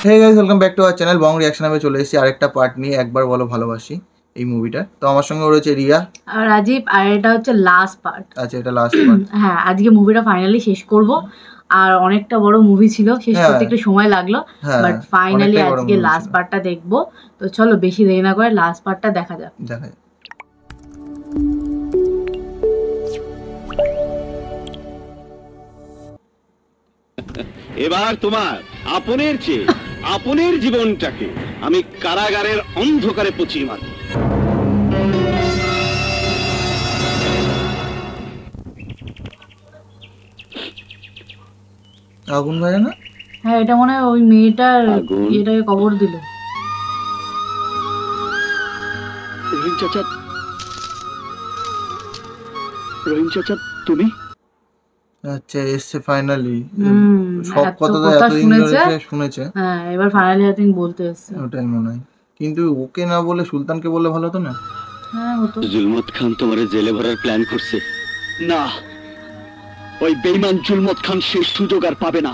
Hey guys, welcome back to our channel Bong reaction. আমি চলে এসেছি আরেকটা পার্ট নিয়ে, একবার বলো ভালোবাসি এই মুভিটা। তো আমার সঙ্গে রয়েছে রিয়া আর রাজীব, আর এটা হচ্ছে লাস্ট পার্ট। আচ্ছা, এটা লাস্ট পার্ট। হ্যাঁ, আজকে মুভিটা ফাইনালি শেষ করব। আর অনেকটা বড় মুভি ছিল, শেষ করতে একটু সময় লাগলো, বাট ফাইনালি আজকে লাস্ট পার্টটা দেখবো। তো চলো বেশি দেরি না করে লাস্ট পার্টটা দেখা যাক। এবার তোমার আপনের চেয়ে আপনের জীবনটাকে আমি কারাগারের অন্ধকারে পচিয়ে মারব। আগুন ভাই না? হ্যাঁ, এটা মনে হয় ওই মেয়েটার এটাকে কবর দিল। রহিম চাচা তুমি? আচ্ছা, এসছে ফাইনালি। সব কথা তো এতদিন ধরে শুনেছে। হ্যাঁ, এবার ফাইনালি আই থিং বলতে এসছে। ওটাই মনে হয়, কিন্তু ওকে না বলে সুলতানকে বললে ভালো হতো না? হ্যাঁ হতো। জুলমত খান তোমারে জেলে ভরার প্ল্যান করছে। না, ওই বেঈমান জুলমত খান সেই সুযোগ আর পাবে না।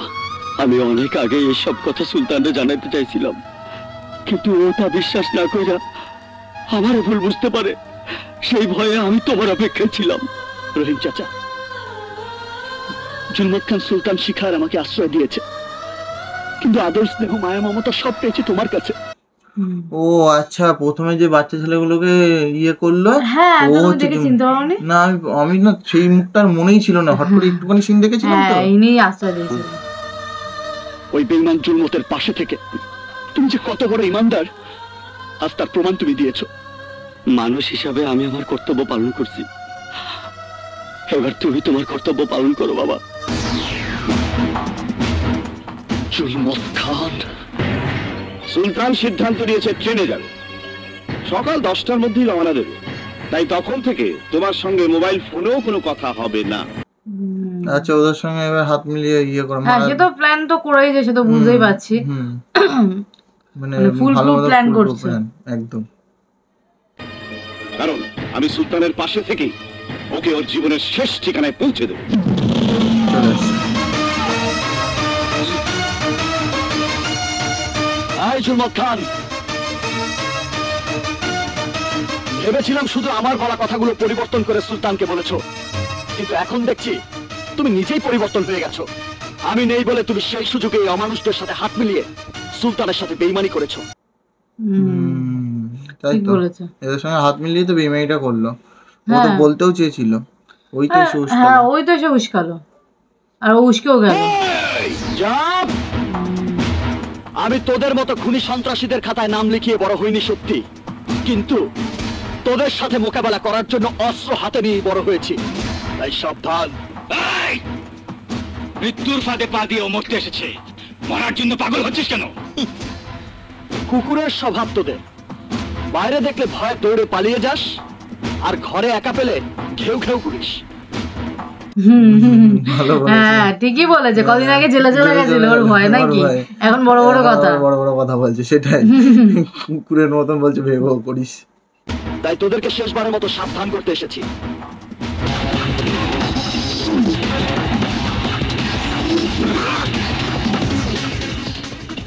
আমি অনেক আগে এসব কথা সুলতানকে জানাতে চাইছিলাম, কিন্তু ও তা বিশ্বাস না কইরা আমারও ভুল বুঝতে পারে। সেই ভয়ে আমি তোমার অপেক্ষায় ছিলাম। রহিম চাচা, জুলমত খান সুলতান শিখার আমাকে আশ্রয় দিয়েছে, কিন্তু আদর স্নেহ মায়া মমতা সব পেয়েছে তোমার কাছে। ও আচ্ছা, প্রথমে যে বাচ্চা ছেলেগুলোকে ইয়ে করলো, ও দেখে চিনতে পারোনি? না, আমি না সেই মুখটার মনেই ছিল না, হঠাৎ করে একটুখানি সিন দেখেছিলাম তো। ইনি আশ্রয় দিয়েছিল। ওই বেঈমান জুলমতের পাশে থেকে তুমি যে কত বড় ইমানদার, আজ তার প্রমাণ তুমি দিয়েছো। মানুষ হিসাবে আমি আমার কর্তব্য পালন করছি, এবার তুমি তোমার কর্তব্য পালন করো বাবা। জুলমত খান। সুলতান সিদ্ধান্ত নিয়েছে ট্রেনে যাবে, সকাল 10টার মধ্যেই রওনা দেবে, তাই তখন থেকে তোমার সঙ্গে মোবাইল ফোনেও কোনো কথা হবে না। আচ্ছা, ওদের সঙ্গে এবার হাত মিলিয়ে ইয়ে করো। হ্যাঁ, সে তো প্ল্যান তো করেই যে, সে তো বুঝতেই পারছি, মানে ফুল প্ল্যান করছে একদম। কারণ আমি সুলতানের পাশে থেকে ওকে ওর জীবনের শেষ ঠিকানায় পৌঁছে দেব। জুলমত খান, ভেবেছিলাম শুধু আমার বলা কথাগুলো পরিবর্তন করে সুলতানকে বলেছো, কিন্তু এখন দেখছি তুমি নিজেই পরিবর্তন হয়ে গেছো। আমি নেই বলে তুমি সেই সুযোগে অমানুষদের সাথে হাত মিলিয়ে সুলতানের সাথে বেইমানি করেছো। তাই তো, এদের সঙ্গে হাত মিলিয়ে তো বেইমানিটা করলো। ও তো বলতেও চেয়েছিল, ওই তো এসে উস্কালো। হ্যাঁ, ওই তো এসে উস্কালো, আর ও উস্কেও গেল। আমি তোদের মতো খুনি সন্ত্রাসীদের খাতায় নাম লিখিয়ে বড় হইনি সত্যি, কিন্তু তোদের সাথে মোকাবেলা করার জন্য অস্ত্র হাতে নিয়ে বড় হয়েছি। তাই সাবধান। মৃত্যুর ফাঁদে পা দিয়ে মরতে এসেছে, মরার জন্য পাগল হচ্ছিস কেন? কুকুরের স্বভাব তোদের, বাইরে দেখলে ভয় দৌড়ে পালিয়ে যাস, আর ঘরে একা পেলে ঘেউ ঘেউ করিস। হ্যাঁ, ঠিকই বলেছে। কদিন আগে জেলে চলে গেছিল, ওর ভয় নাকি, এখন বড় বড় কথা বলছে। সেটাই, কুকুরের মতন বলছে ভেবে করিস। তাই তোদেরকে শেষবারের মতো সাবধান করতে এসেছি।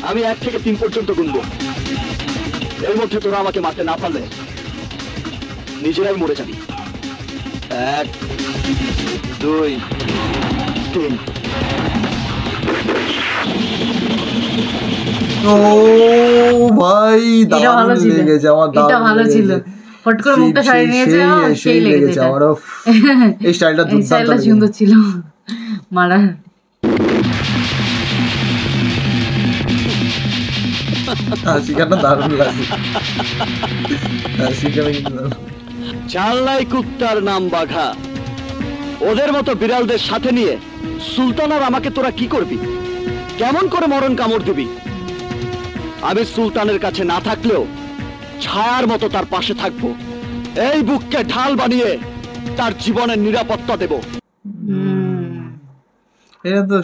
আমি 1 থেকে 3 পর্যন্ত গুনবো, এর মধ্যে তোরা আমাকে মারতে না পারলে নিজেরাই মরে যাবি। 1, 2, 3। ও ভাই, দারুণ লেগেছে আমার, দারুণ ভালো ছিল। ফট করে মুখটা সারিয়ে নিয়েছে, সেই লেগেছে আমার। এই স্টাইলটা দুর্দান্ত, সুন্দর ছিল মারা। হাসিখানা দারুণ লাগে, হাসিখানা কিন্তু চাল্লাই কুত্তার নাম বাঘা। ওদের মতো বিড়ালদের সাথে নিয়ে সুলতান আর আমাকে তোরা কি করবি? কেমন করে মরণ কামড় দিবি? আমি সুলতানের কাছে না থাকলেও ছায়ার মতো তার পাশে থাকবো। এই বুককে ঢাল বানিয়ে তার জীবনের নিরাপত্তা দেব। এটা তো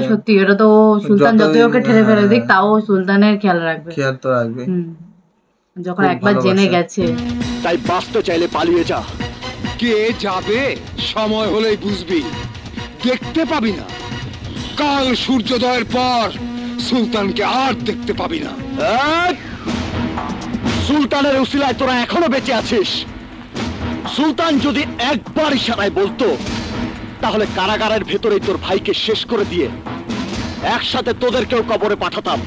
সত্যি, এটা তো সুলতান যতই ওকে ঠেলে ফেলে দিক, তাও সুলতানের খেয়াল রাখবে। যখন একবার জেনে গেছে। তাই বাঁচতে চাইলে পালিয়ে যা। কে যাবে সময় হলেই বুঝবি, দেখতে পাবি না। কাল সূর্যোদয়ের পর সুলতানকে আর দেখতে পাবি না। সুলতানের উসিলায় তোরা এখনো বেঁচে আছিস। সুলতান যদি একবার ইশারায় বলতো তাহলে কারাগারের ভেতরেই তোর ভাইকে শেষ করে দিয়ে একসাথে তোদেরকেও কবরে পাঠাতাম।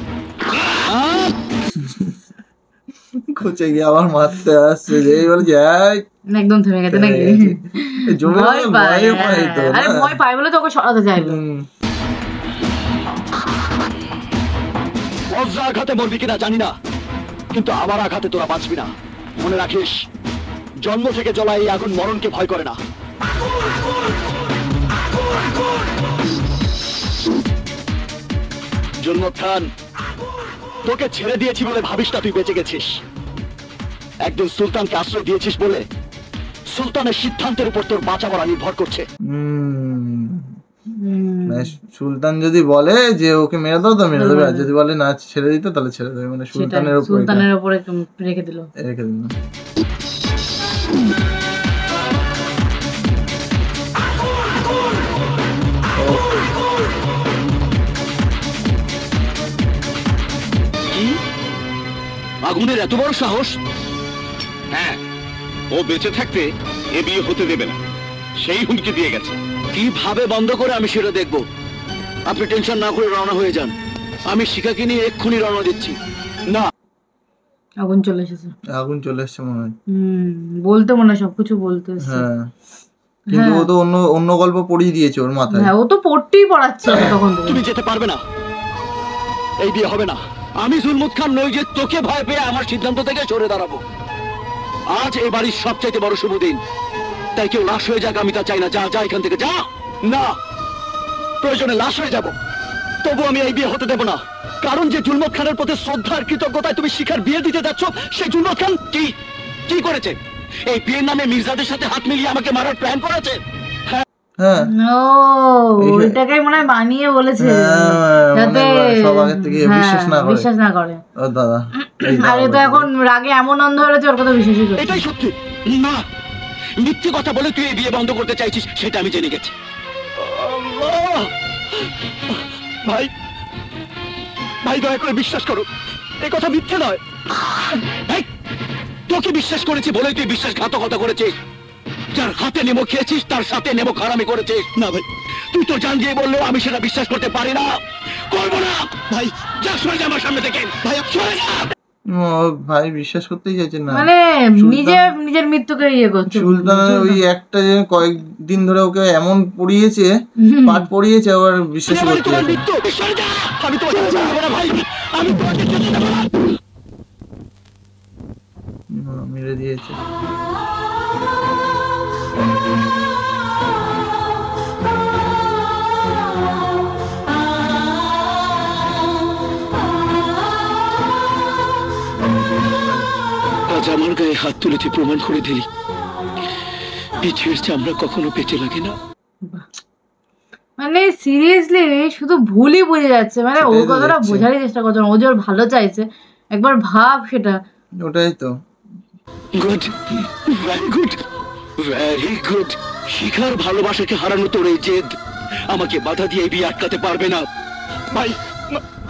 কোচে গিয়ে আবার মারতে আসছে, যে বলে যে একদম থেমে গেছে নাকি? ভয় পায় তো, আরে ভয় পায় বলে তোকে সরাতে চাইলো। বজ্রাঘাতে মরবি কিনা জানি না, কিন্তু আমার আঘাতে তোরা বাঁচবি না। মনে রাখিস, জন্ম থেকে জ্বলা এই আগুন মরণকে ভয় করে না। জুলমত খান, তোকে ছেড়ে দিয়েছি বলে ভাবিস না তুই বেঁচে গেছিস। একদিন সুলতানকে আশ্রয় দিয়েছিস বলে সুলতানের সিদ্ধান্তের উপর তোর বাঁচা মরা নির্ভর করছে। সুলতান যদি বলে যে ওকে মেরে দাও তো মেরে দেবে, আর যদি বলে না ছেড়ে দিতে তাহলে ছেড়ে দেবে। মানে সুলতানের উপরে রেখে দিল। আগুনের এত বড় সাহস! হ্যাঁ, ও বেঁচে থাকতে এ বিয়ে হতে দেবে না, সেই হুমকি দিয়ে গেছে। কিভাবে বন্ধ করে আমি সেটা দেখবো। আপনি টেনশন না করে রওনা হয়ে যান, আমি শিখাকে নিয়ে এক্ষুনি রওনা দিচ্ছি। না, আগুন চলে এসেছে। আগুন চলে এসেছে মনে হয়। বলতে মনে হয় সবকিছু বলতে। হ্যাঁ, কিন্তু ও তো অন্য গল্প পড়িয়ে দিয়েছে ওর মাথায়। হ্যাঁ, ও তো পড়তেই পড়াচ্ছে তখন। তুমি যেতে পারবে না, এই বিয়ে হবে না। আমি জুলমত খান নই যে তোকে ভয় পেয়ে আমার সিদ্ধান্ত থেকে সরে দাঁড়াবো। আজ এই বাড়ির সবচাইতে বড় শুভ দিন, তাই কেউ লাশ হয়ে যাক আমি তা চাই না। যা যা এখান থেকে যা। না, প্রয়োজনে লাশ হয়ে যাব, তবু আমি এই বিয়ে হতে দেব না। কারণ যে জুলমত খানের প্রতি শ্রদ্ধার কৃতজ্ঞতায় তুমি শিখার বিয়ে দিতে যাচ্ছ, সেই জুলমত খান কি করেছে? এই বিয়ের নামে মির্জাদের সাথে হাত মিলিয়ে আমাকে মারার প্ল্যান করেছে। হ্যাঁ, ওইটাকে মনে হয় বানিয়ে বলেছে যাতে সব আগে থেকে বিশ্বাস না করে। ও দাদা, আরে তো এখন রাগে এমন অন্ধ হয়েছে ওর কথা বিশ্বাসই করে। এটাই সত্যি না, মিথ্যে কথা বলে তুই এই বিয়ে বন্ধ করতে চাইছিস সেটা আমি জেনে গেছি। ভাই ভাই, দয়া করে বিশ্বাস করো, এই কথা মিথ্যে নয়। তোকে বিশ্বাস করেছি বলেই তুই বিশ্বাসঘাতকতা করেছিস। যার হাতে নেমো খেয়েছিস তার সাথে নেমো খারামি করেছিস। না ভাই, তুই তো জান দিয়ে বললেও আমি সেটা বিশ্বাস করতে পারি না, করবো না। ভাই যা, সরে যা আমার সামনে থেকে। ভাই সরে যা। ভাই বিশ্বাস করতেই চাইছে না, মানে নিজের মৃত্যুকে ইয়ে করছে। সুলতানের ওই একটা যে কয়েকদিন ধরে ওকে এমন পড়িয়েছে, পাঠ পড়িয়েছে, আবার বিশ্বাস করতে আমি তোমাকে ভাই, আমি তোমাকে মেরে দিয়েছে। আজ আমার গায়ে হাত তুলে তুই প্রমাণ করে দিলি পিঠের চামড়া কখনো পেটে লাগে না। মানে সিরিয়াসলি শুধু ভুলই বুঝে যাচ্ছে। মানে ও কথাটা বোঝারই চেষ্টা করছে, ও যে ওর ভালো চাইছে, একবার ভাব সেটা। ওটাই তো। Good, very good, very good. শিখার ভালোবাসাকে হারানো তোর এই জেদ আমাকে বাধা দিয়ে বিয়ে আটকাতে পারবে না। ভাই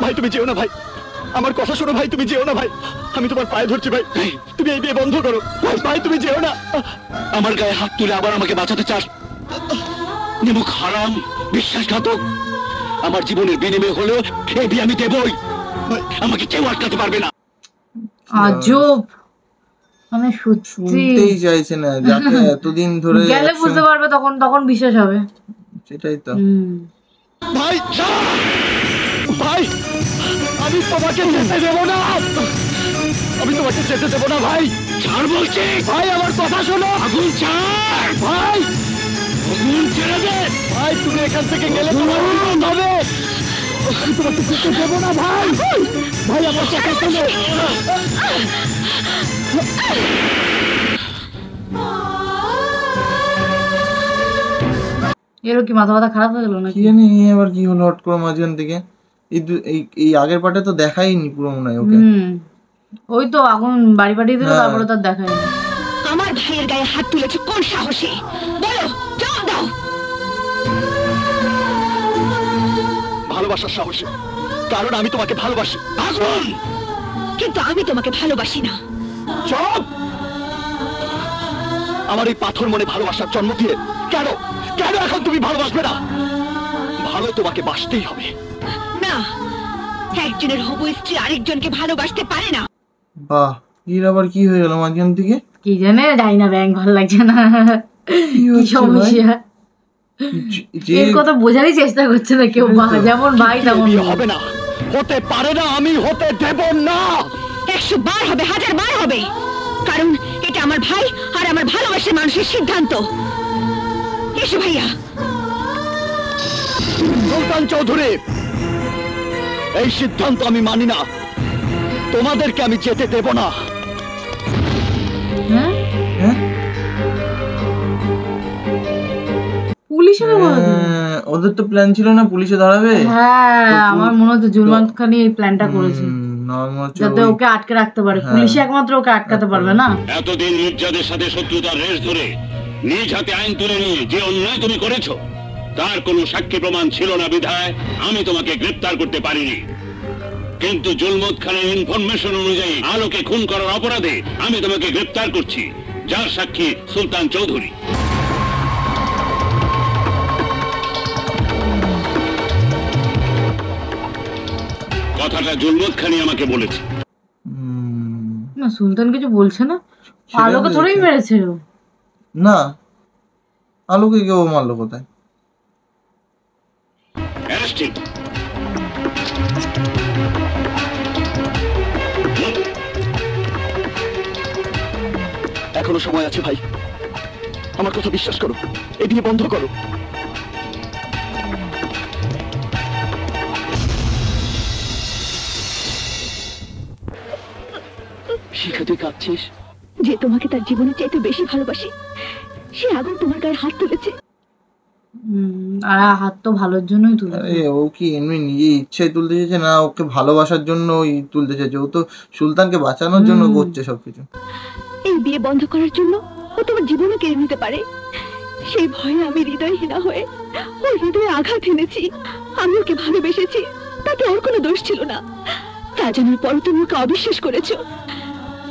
ভাই, তুমি যেও না ভাই, আমার কথা শোনো ভাই, তুমি যেও না ভাই, আমি তোমার পায়ে ধরছি ভাই, তুমি এই বিয়ে বন্ধ করো ভাই। ভাই তুমি যেও না, আমার গায়ে হাত তুলে আবার আমাকে বাঁচাতে চাস? নিমুখ হারাম, বিশ্বাসঘাতক। আমার জীবনের বিনিময় হলেও এই বিয়ে আমি দেবই, আমাকে কেউ আটকাতে পারবে না। আজব, মানে শুনতেই চাইছে না, যাকে এতদিন ধরে গেলে বুঝতে পারবে, তখন বিশ্বাস হবে। সেটাই তো। ভাই ভাই, আমি তোমাকে যেতে দেবো না, আমি তোমাকে যেতে দেবো না ভাই। ছাড় বলছি ভাই, আমার কথা শোনো। আগুন ছাড় ভাই, আগুন ছেড়ে দে ভাই। তুমি এখান থেকে গেলে তোমার বিপদ হবে, আমি তোমাকে যেতে দেবো না ভাই। ভাই আমার কথা শোনো। এরও কি মাথা খারাপ হয়ে গেল নাকি? কি জানি এবার কি হলো হট করে মাঝখান থেকে। এই আগের পার্টে তো দেখাইনি পুরো মনে হয় ওকে। ওই তো আগুন বাড়ি পাঠিয়ে দিল, তারপরে তার দেখায়নি। আমার ভাইয়ের গায়ে হাত তুলেছে কোন সাহসে? বলো, জবাব দাও। ভালোবাসার সাহসে, কারণ আমি তোমাকে ভালোবাসি। আগুন, কিন্তু আমি তোমাকে ভালোবাসি না। চুপ! আমার এই পাথর মনে ভালোবাসার জন্ম দিয়ে কেন কেন এখন তুমি ভালোবাসবে না? ভালো তোমাকে বাসতেই হবে। না, একজনের হবু স্ত্রী আরেকজনকে ভালোবাসতে পারে না। বাহ, এর আবার কি হয়ে গেল মাঝখান থেকে? কি জানে, যাই না, ব্যাংক ভালো লাগছে না, কি সমস্যা এর কথা বোঝারই চেষ্টা করছে না কেউ। যেমন ভাই তেমন হবে না, হতে পারে না, আমি হতে দেব না। 100 বার হবে, 1000 বার হবে, কারণ এটা আমার ভাই আর আমার ভালোবাসার মানুষের সিদ্ধান্ত। এসো ভাইয়া। সুলতান চৌধুরী, এই সিদ্ধান্ত আমি মানি না। তোমাদেরকে আমি যেতে দেব না। পুলিশের ওদের তো প্ল্যান ছিল না পুলিশে ধরাবে। হ্যাঁ, আমার মনে হচ্ছে জুলমান খানি এই প্ল্যানটা করেছে যাতে ওকে আটকে রাখতে পারে। পুলিশ একমাত্র ওকে আটকাতে পারবে না। এতদিন মির্জাদের সাথে শত্রুতার রেশ ধরে নিজ হাতে আইন তুলে নিয়ে যে অন্যায় তুমি করেছো তার কোনো সাক্ষী প্রমাণ ছিল না বিধায় আমি তোমাকে গ্রেফতার করতে পারিনি। কিন্তু জুলমত খানের ইনফরমেশন অনুযায়ী আলোকে খুন করার অপরাধে আমি তোমাকে গ্রেফতার করছি, যার সাক্ষী সুলতান চৌধুরী। কথাটা জুলমত খানি আমাকে বলেছে। না, সুলতান কিছু বলছে না। আলোকে থোড়াই মেরেছে। না, আলোকে কেউ মারলো কোথায়? অ্যারেস্টেড। এখনো সময় আছে ভাই, আমার কথা বিশ্বাস করো, এই বিয়ে বন্ধ করো। শিখা, তুই কাঁদছিস? যে তোমাকে তার জীবনের চাইতে বেশি ভালোবাসে সে আগুন তোমার গায়ে হাত তুলেছে। আর হাত তো ভালোর জন্যই তুলে। ও কি এমনি নিজে ইচ্ছায় তুলতে চাইছে না ওকে ভালোবাসার জন্য তুলতে চাইছে? ও তো সুলতানকে বাঁচানোর জন্য করছে সবকিছু। এই বিয়ে বন্ধ করার জন্য ও তোমার জীবনে কেড়ে নিতে পারে, সেই ভয়ে আমি হৃদয়হীনা হয়ে ওর হৃদয়ে আঘাত এনেছি। আমি ওকে ভালোবেসেছি, তাতে ওর কোনো দোষ ছিল না। তা জানার পর তুমি ওকে অবিশ্বাস করেছো,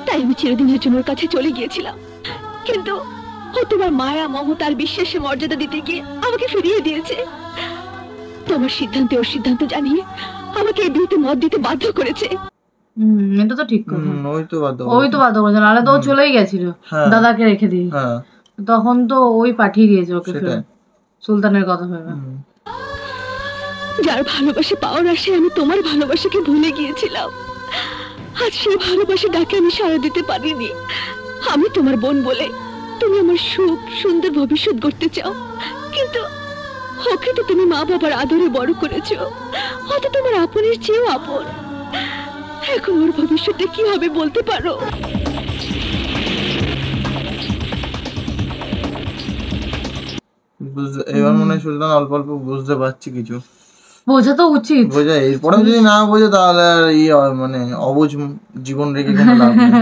তাই আমি চিরদিনের জন্য ওর কাছে চলে গিয়েছিলাম। কিন্তু ও তোমার মায়া, মমতার, বিশ্বাসে মর্যাদা দিতে গিয়ে আমাকে ফিরিয়ে দিয়েছে। তোমার সিদ্ধান্তে ওর সিদ্ধান্ত জানিয়ে আমাকে এই বিয়েতে মত দিতে বাধ্য করেছে। এটা তো ঠিক কথা। ওই তো বাধ্য করেছে, নাহলে তো ও চলেই গেছিল দাদাকে রেখে দিয়ে। তখন তো ওই পাঠিয়ে দিয়েছে ওকে সুলতানের কথা ভেবে। যার ভালোবাসা পাওয়ার আশায় আমি তোমার ভালোবাসাকে ভুলে গিয়েছিলাম, আজ সেই ভালোবাসা ডাকে আমি সাড়া দিতে পারিনি। আমি তোমার বোন বলে তুমি আমার সুখ সুন্দর ভবিষ্যৎ গড়তে চাও, কিন্তু ওকে তো তুমি মা বাবার আদরে বড় করেছো, হয়তো তোমার আপনের চেয়েও আপন। এখন ওর ভবিষ্যতে কি হবে বলতে পারো? এবার মনে হয় সুলতান অল্প অল্প বুঝতে পারছি কিছু। বোঝা তো উচিত, বোঝা। এরপরে যদি না বোঝে তাহলে আর মানে অবুঝ জীবন রেখে কোনো লাভ নেই।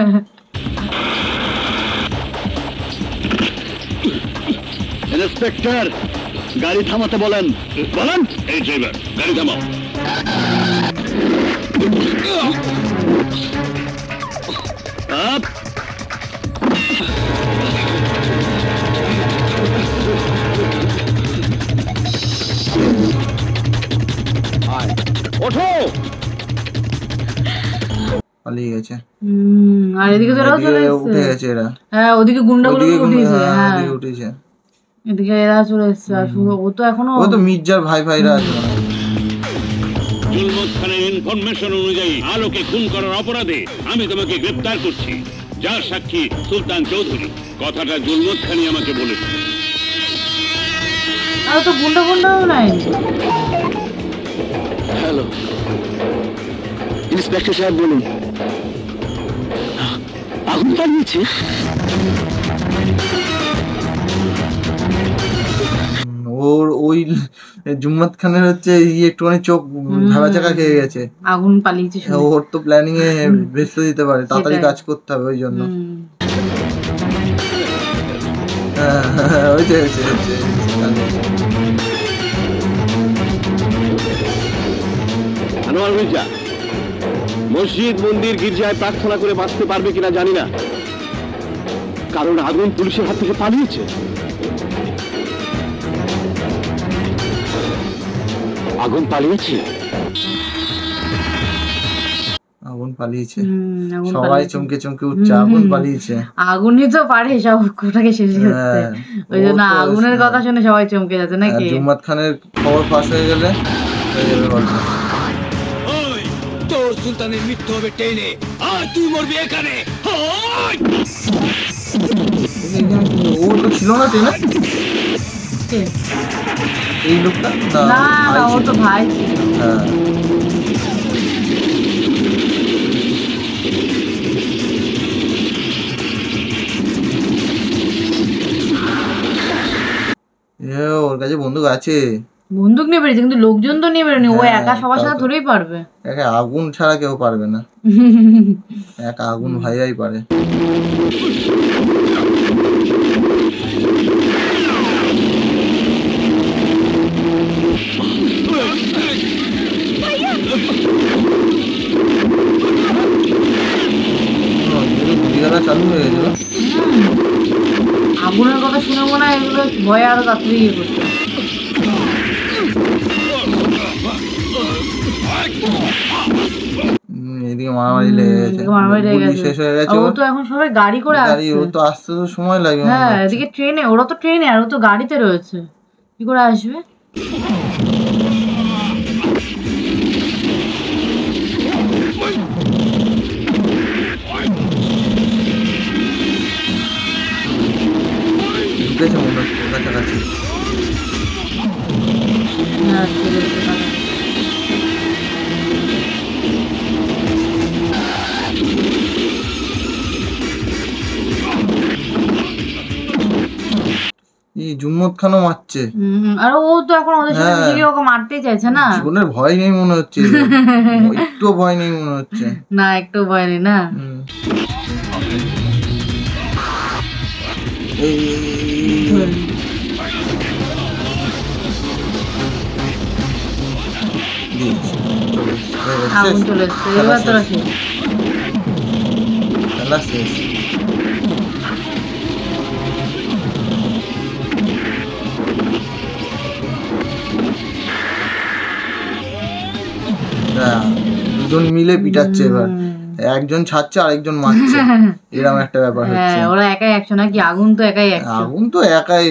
ইন্সপেক্টর, গাড়ি থামাতে বলেন। বলেন। এই ড্রাইভার, গাড়ি থামাও। আপ। ওঠো। পালিয়ে গেছে। আর এদিকে তো উঠে গেছে এরা। হ্যাঁ, ওদিকে গুন্ডাগুলো উঠেছে। হ্যাঁ, উঠেছে। এদিকে এরা চলে এসেছে। আর ও তো এখনো, ও তো মির্জার ভাইরা আছে। জুলমত খানের ইনফরমেশন অনুযায়ী আলোকে খুন করার অপরাধে আমি তোমাকে গ্রেফতার করছি, যার সাক্ষী সুলতান চৌধুরী। কথাটা জুলমত খানি আমাকে বলেছে। আর তো গুন্ডাও নাই। হ্যালো ইন্সপেক্টর সাহেব, বলুন। আগুন পালিয়েছে? ওর ওই জুম্মাত খানের হচ্ছে একটুখানি চোখ ভাবা চাকা খেয়ে গেছে। আগুন পালিয়েছে। ওর তো প্ল্যানিং এ ব্যস্ত দিতে পারে, তাড়াতাড়ি কাজ করতে হবে ওই জন্য। আনোয়ার মির্জা মসজিদ মন্দির গির্জায় প্রার্থনা করে বাঁচতে পারবে কিনা জানি না, কারণ আগুন পুলিশের হাত থেকে পালিয়েছে। আগুন পালিয়েছে, আগুন পালিয়েছে, আগুন সবাই পালিয়েছে। চমকে চমকে উঠছে, আগুন পালিয়েছে। আগুনই তো পারে সব কোটাকে শেষ করতে, হ্যাঁ, ওই জন্য ও তো আগুনের কথা শুনে সবাই চমকে যাচ্ছে আর নাকি। জুম্মাদ খানের খবর ফাঁস হয়ে গেলে হয়ে যাবে গল্প। তোর সুলতানের মৃত্যু হবে ট্রেনে, আর তুই মরবি এখানে। এখানে কি- ও তো ছিল না ট্রেনে, কে? এই লোকটা না না না, ভাই ও ছিল। তো ভাই ছিল। হ্যাঁ, ওর কাছে বন্দুক আছে, বন্দুক নিয়ে বেরিয়েছে, কিন্তু লোকজন তো নিয়ে বেরোনি, ও হ্যাঁ, একা সবার তাও সাথে তো। ধরেই পারবে। একে আগুন ছাড়া কেউ পারবে না, এক আগুন ভাইয়াই পারে। গুলিগালা চালু হয়ে গেছিল। আগুনের কথা শুনে মনে হয় এগুলো ভয়ে আরো তাড়াতাড়ি ইয়ে করছে। এদিকে মারামারি লেগে গেছে, এদিকে মারামারি লেগে গুলি গেছে। শেষ হয়ে গেছে আর ও ওর। তো এখন সবাই গাড়ি করে গাড়ি, আসছে। ও তো আসতে তো সময় লাগবে মনে হ্যাঁ, হচ্ছে। এদিকে ট্রেনে, ওরা তো ট্রেনে আর ও তো গাড়িতে রয়েছে, কি করে আসবে? ঢুকেছে মনে হচ্ছে কাছাকাছি। হ্যাঁ, চলে এসেছে তারা। এই জুম্মদ খানও মারছে, আর ও তো এখন ওদের সাথে হ্যাঁ। মিশে গিয়ে ওকে মারতেই চাইছে না। জীবনের ভয় নেই মনে হচ্ছে, একটু ভয় নেই মনে হচ্ছে। না, একটু ভয় নেই না। হুম। এই দিয়েছে, চলে এসছে, হয়ে গেছে, আগুন শেষ। চলে এসছে, খেলা এবার তোরা শেষ, শেষ। খেলা শেষ। হ্যাঁ, দুজন মিলে পিটাচ্ছে এবার, একজন ছাড়ছে আরেকজন মারছে, এরকম একটা ব্যাপার হচ্ছে। হ্যাঁ, ওরা একাই একশো নাকি, আগুন তো একাই একশো। আগুন তো একাই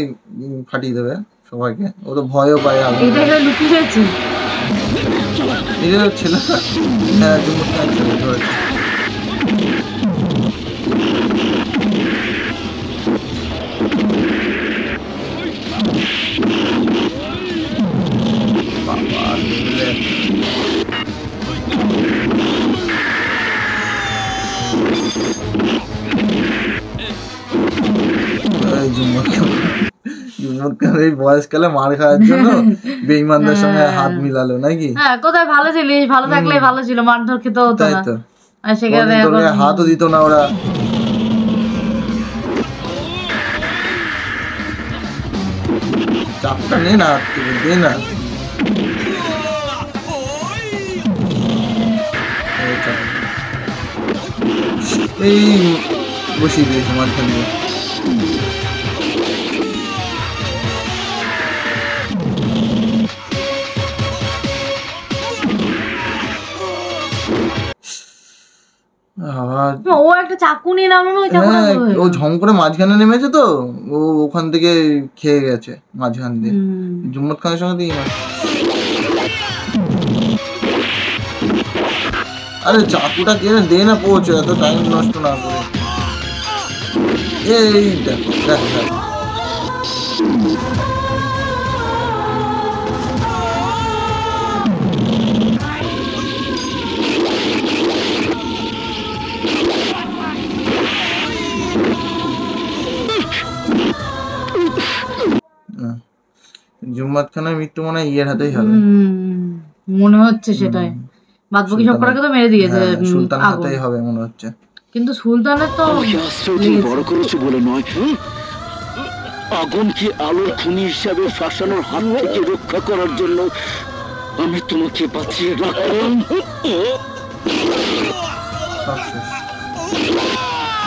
ফাটিয়ে দেবে সবাইকে, ও তো ভয়ও পায় আগুন। এটা এখানে লুকিয়ে রয়েছে। এটা ছেলে, হ্যাঁ জুম্মদ খানের ছেলে ধরেছে। বাবা, দেখলে। এই জুম্মদ খানের এই বয়সকালে মার খাওয়ার জন্য বেঈমানদের সঙ্গে হাত মিলালো নাকি? হ্যাঁ, কোথায় ভালো ছিলিস, ভালো থাকলে ভালো ছিল, মারধর খেতে হতো তাই না। তো, আর সেখানে কোনদিন তোর এখন গায়ে হাতও দিত না ওরা। চাপটা নে না, হাত থেকে দে না। এই চাপ। এই বসিয়ে দিয়েছে মাঝখান দিয়ে। আবার ও একটা চাকু নিয়ে নামলো না, ওই চাকুটা হ্যাঁ, কোথায় ও গেল? ঝম করে মাঝখানে নেমেছে তো, ও ওখান থেকে খেয়ে গেছে মাঝখান দিয়ে। জুম্মদ খানের সঙ্গে দিয়ে আরে চাকুটা কেড়ে দে না, পৌঁছে এত টাইম নষ্ট না করে। এই দেখো দেখো দেখো। জুম্মাদ খানের মৃত্যু মনে হয় ইয়ের হাতেই হবে। মনে হচ্ছে সেটাই, বাদ বাকি সব কটাকে তো মেরে দিয়েছে হ্যাঁ, সুলতান আগুন। হাতেই হবে মনে হচ্ছে। কিন্তু সুলতানের তো শাস্ত্রটি বড় করেছে বলে নয়, আগুনকে আলোর খনি হিসাবে শাসানোর হাত থেকে রক্ষা করার জন্য আমি তোমাকে বাঁচিয়ে রাখলাম। সব শেষ,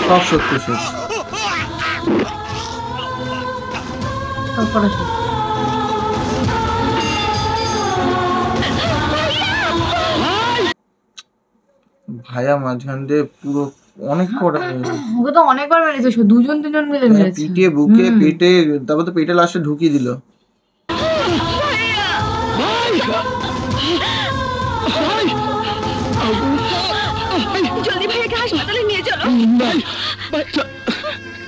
সব সত্যি শেষ। সব করা শেষ। ভাইয়া মাঝখান দিয়ে পুরো অনেক কটা ওকে তো অনেকবার মেরেছে, 2-3 মিলে মেরেছে, পিঠে বুকে পেটে, তারপর তো পেটে লাস্টে ঢুকিয়ে দিল। জলদি ভাইয়াকে হাসপাতালে নিয়ে চলো।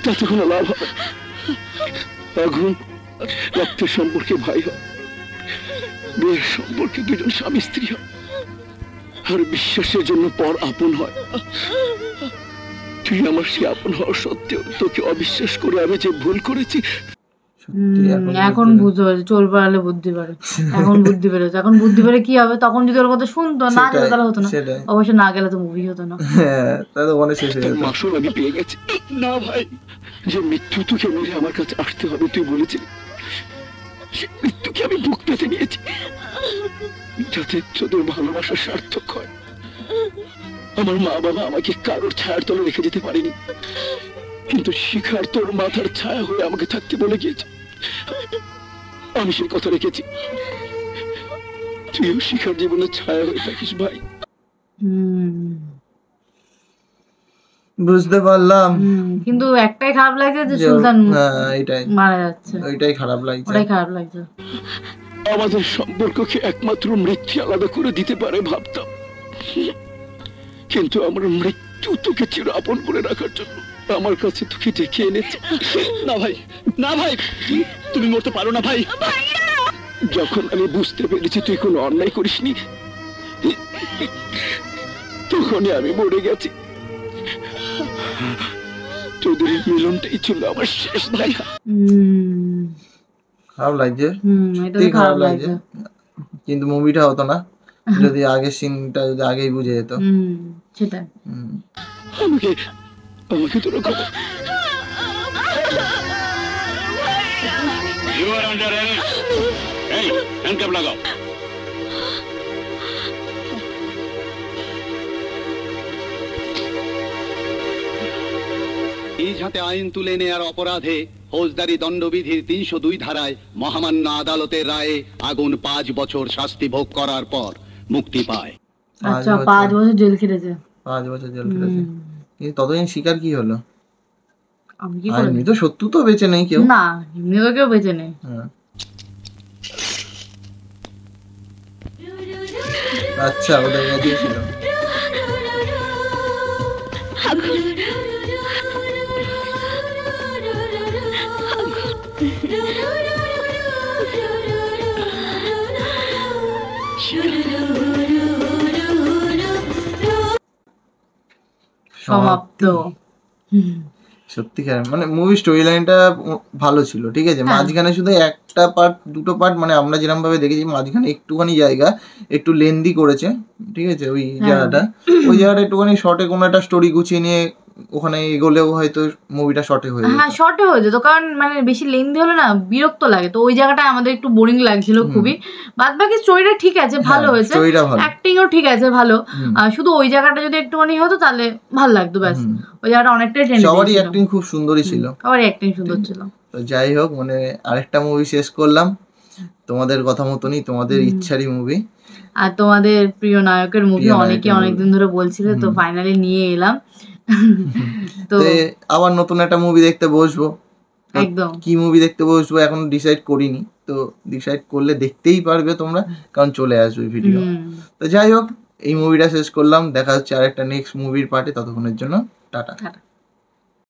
তাতে কোনো লাভ হবে? আগুন রক্তের সম্পর্কে ভাই হয়, বিয়ের সম্পর্কে দুজন স্বামী স্ত্রী হয়, আর বিশ্বাসের জন্য পর আপন হয়। তুই আমার সে আপন হওয়ার সত্ত্বেও তোকে অবিশ্বাস করে আমি যে ভুল করেছি। এখন বুঝতে পারছি, চোর পালালে বুদ্ধি পারে। এখন বুদ্ধি পেরেছে, এখন বুদ্ধি পেরে কি হবে? তখন যদি ওর কথা শুনতো, না যেত তাহলে হতো না। অবশ্য না গেলে তো মুভি হতো না। তাহলে অনেক শেষ হয়ে যেত। মাসুল আমি পেয়ে গেছি। না ভাই, যে মৃত্যু তোকে মেরে আমার কাছে আসতে হবে তুই বলেছিলি, সে মৃত্যুকে আমি বুক পেতে নিয়েছি, যাতে তোদের ভালোবাসা সার্থক হয়। আমার মা বাবা আমাকে কারোর ছায়ার তলে রেখে যেতে পারেনি, কিন্তু শিখার তোর মাথার ছায়া হয়ে আমাকে থাকতে বলে গিয়েছে। আমি সেই কথা রেখেছি। তুইও শিখার জীবনের ছায়া হয়ে থাকিস ভাই। বুঝতে পারলাম, কিন্তু একটাই খারাপ লাগছে যে সুলতান মারা যাচ্ছে। ওইটাই খারাপ লাগছে, ওটাই খারাপ লাগছে। আমাদের সম্পর্ককে একমাত্র মৃত্যু আলাদা করে দিতে পারে ভাবতাম, কিন্তু আমার মৃত্যু তোকে চির আপন করে রাখার জন্য আমার কাছে তোকে ডেকে এনেছে। না ভাই, না ভাই, তুমি মরতে পারো না ভাই। যখন আমি বুঝতে পেরেছি তুই কোনো অন্যায় করিসনি, তখনই আমি মরে গেছি। তোদের মিলনটাই ছিল আমার শেষ দেখা। খারাপ লাগছে, খারাপ লাগছে, কিন্তু মুভিটা হতো না যদি আগের সিনটা যদি আগেই বুঝে যেত। সেটাই। আমাকে আমাকে তোরা খবর। You are under arrest. Hey, handcuff লাগাও। নিজ হাতে আইন তুলে নেয়ার অপরাধে ফৌজদারি দণ্ডবিধির 302 ধারায় মহামান্য আদালতের রায়ে আগুন 5 বছর শাস্তি ভোগ করার পর মুক্তি পায়। আচ্ছা, 5 বছর জেল খেটেছে। 5 বছর জেল খেটেছে, কিন্তু ততদিন শিকার কি হলো? আমি কি করে? এমনি তো সত্যি তো বেঁচে নেই কেউ। না, এমনি তো কেউ বেঁচে নেই। আচ্ছা, ওদের কাছেই ছিল। সমাপ্ত। সত্যিকার মানে মুভি স্টোরি লাইনটা ভালো ছিল, ঠিক আছে। মাঝখানে শুধু একটা পার্ট, দুটো পার্ট, মানে আমরা যেরকম ভাবে দেখেছি মাঝখানে একটুখানি জায়গা একটু লেন্দি করেছে, ঠিক আছে। ওই জায়গাটা একটুখানি শর্টে কোনো একটা স্টোরি গুছিয়ে নিয়ে ওখানে এগোলেও হয়তো মুভিটা শর্টে হয়ে যেত। হ্যাঁ, শর্টে হয়ে যেত, কারণ মানে বেশি লেন্দি হলে না বিরক্ত লাগে। তো ওই জায়গাটা আমাদের একটু বোরিং লাগছিল খুবই। বাদ বাকি স্টোরিটা ঠিক আছে, ভালো হয়েছে, অ্যাক্টিংও ঠিক আছে ভালো। শুধু ওই জায়গাটা যদি একটুখানি হতো তাহলে ভালো লাগতো, ব্যাস। ওই জায়গাটা অনেকটাই টেনে, সবারই অ্যাক্টিং খুব সুন্দরই ছিল, সবারই অ্যাক্টিং সুন্দর ছিল। তো যাই হোক, মানে আরেকটা মুভি শেষ করলাম তোমাদের কথা মতনই, তোমাদের ইচ্ছারই মুভি আর তোমাদের প্রিয় নায়কের মুভি। অনেকে অনেকদিন ধরে বলছিল, তো ফাইনালি নিয়ে এলাম। তো আবার নতুন একটা মুভি দেখতে বসবো। একদম কি মুভি দেখতে বসবো এখন ডিসাইড করিনি, তো ডিসাইড করলে দেখতেই পারবে তোমরা, কারণ চলে আসবে ভিডিও। তো যাই হোক, এই মুভিটা শেষ করলাম, দেখা হচ্ছে আরেকটা নেক্সট মুভির পার্টে। ততক্ষণের জন্য টাটা।